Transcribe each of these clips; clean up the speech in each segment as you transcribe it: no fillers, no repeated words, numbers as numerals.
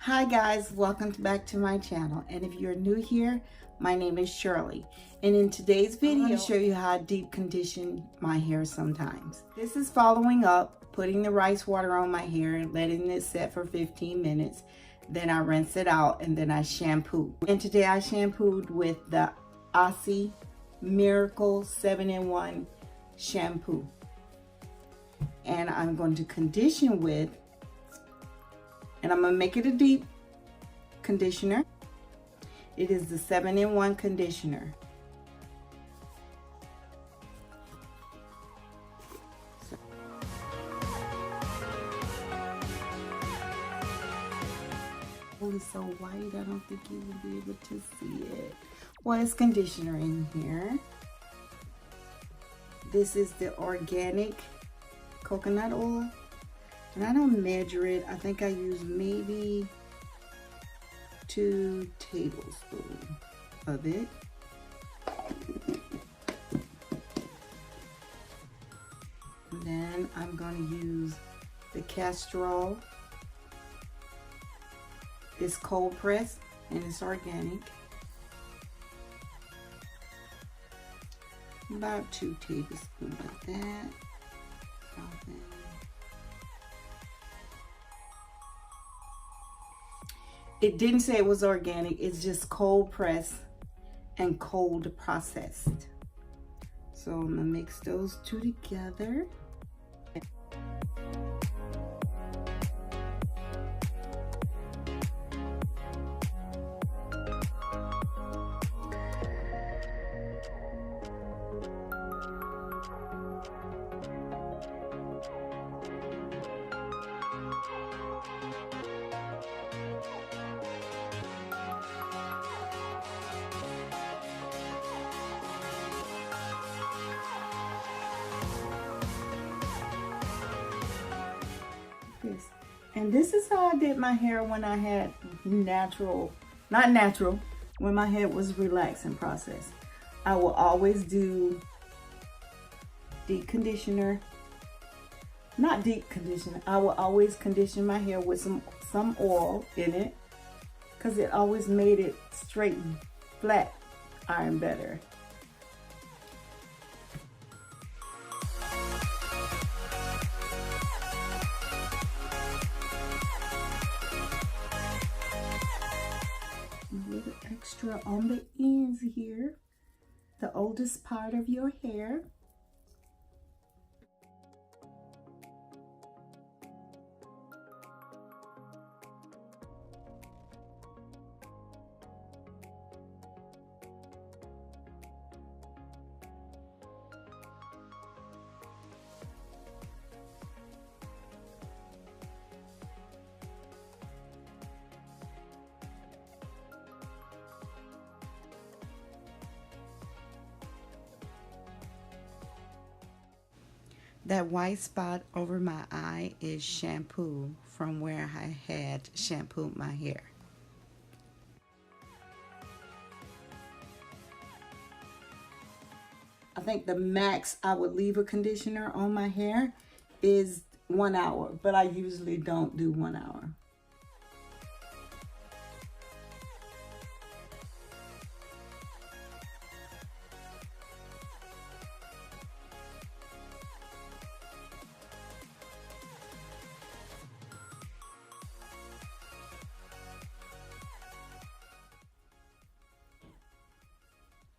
Hi guys, welcome back to my channel, and if you're new here, my name is Shirley, and in today's video I'm going to show you how I deep condition my hair sometimes. This is following up putting the rice water on my hair and letting it set for 15 minutes. Then I rinse it out and then I shampoo. And today I shampooed with the Aussie Miracle 7-in-1 shampoo, and I'm going to condition with, and I'm going to make it a deep conditioner. It is the 7-in-1 conditioner. Oh, it's so white, I don't think you will be able to see it. Well, it's conditioner in here. This is the organic coconut oil. And I don't measure it. I think I use maybe 2 tablespoons of it. And then I'm going to use the castor oil. It's cold pressed and it's organic. About 2 tablespoons of that. It didn't say it was organic, it's just cold pressed and cold processed. So I'm gonna mix those two together. And this is how I did my hair when I had natural, not natural, when my hair was relaxing process. I will always do deep conditioner, not deep conditioner. I will always condition my hair with some oil in it, because it always made it straight and flat iron better. A little extra on the ends here, the oldest part of your hair. That white spot over my eye is shampoo from where I had shampooed my hair. I think the max I would leave a conditioner on my hair is 1 hour, but I usually don't do 1 hour.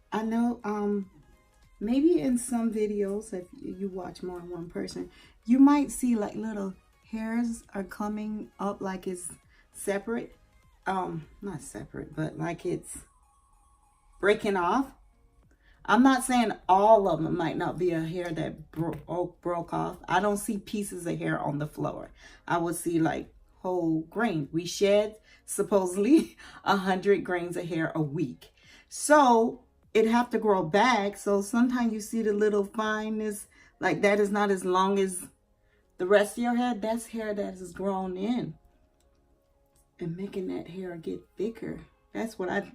I know maybe in some videos, if you watch more than one person, you might see like little hairs are coming up like it's separate. Not separate, but like it's breaking off. I'm not saying all of them might not be a hair that broke off. I don't see pieces of hair on the floor. I would see like whole grain. We shed supposedly 100 grains of hair a week. So it have to grow back. So sometimes you see the little fineness, like that is not as long as the rest of your hair. That's hair that is grown in and making that hair get thicker. That's what I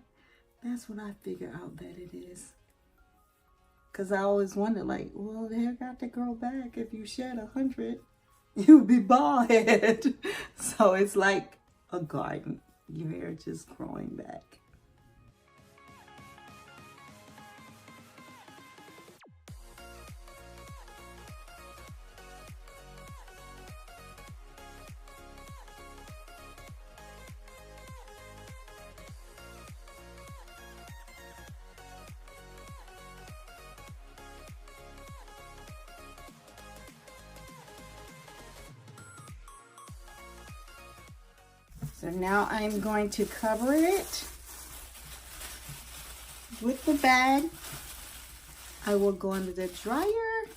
figure out that it is. Cause I always wonder, like, well, the hair got to grow back. If you shed 100, you'd be bald head. So it's like a garden. Your hair just growing back. So now I'm going to cover it with the bag. I will go under the dryer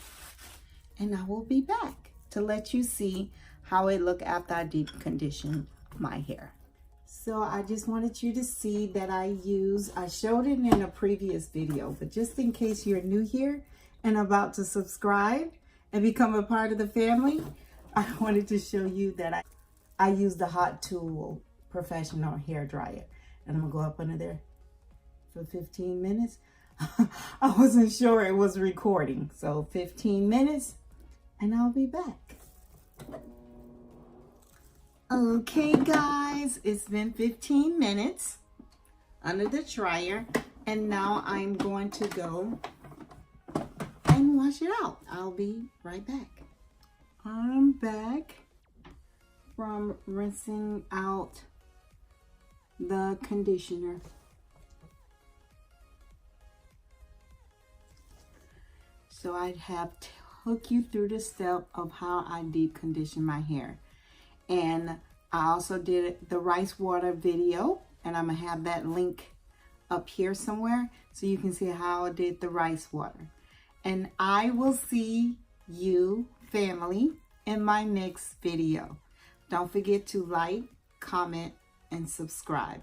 and I will be back to let you see how it look after I deep condition my hair. So I just wanted you to see that I showed it in a previous video, but just in case you're new here and about to subscribe and become a part of the family, I wanted to show you that I use the Hot Tool professional hair dryer, and I'm gonna go up under there for 15 minutes. I wasn't sure it was recording, so 15 minutes and I'll be back. Okay guys, it's been 15 minutes under the dryer, and now I'm going to go and wash it out. I'll be right back. I'm back from rinsing out the conditioner. So I have took you through the step of how I deep condition my hair. And I also did the rice water video, and I'm gonna have that link up here somewhere so you can see how I did the rice water. And I will see you, family, in my next video. Don't forget to like, comment, and subscribe.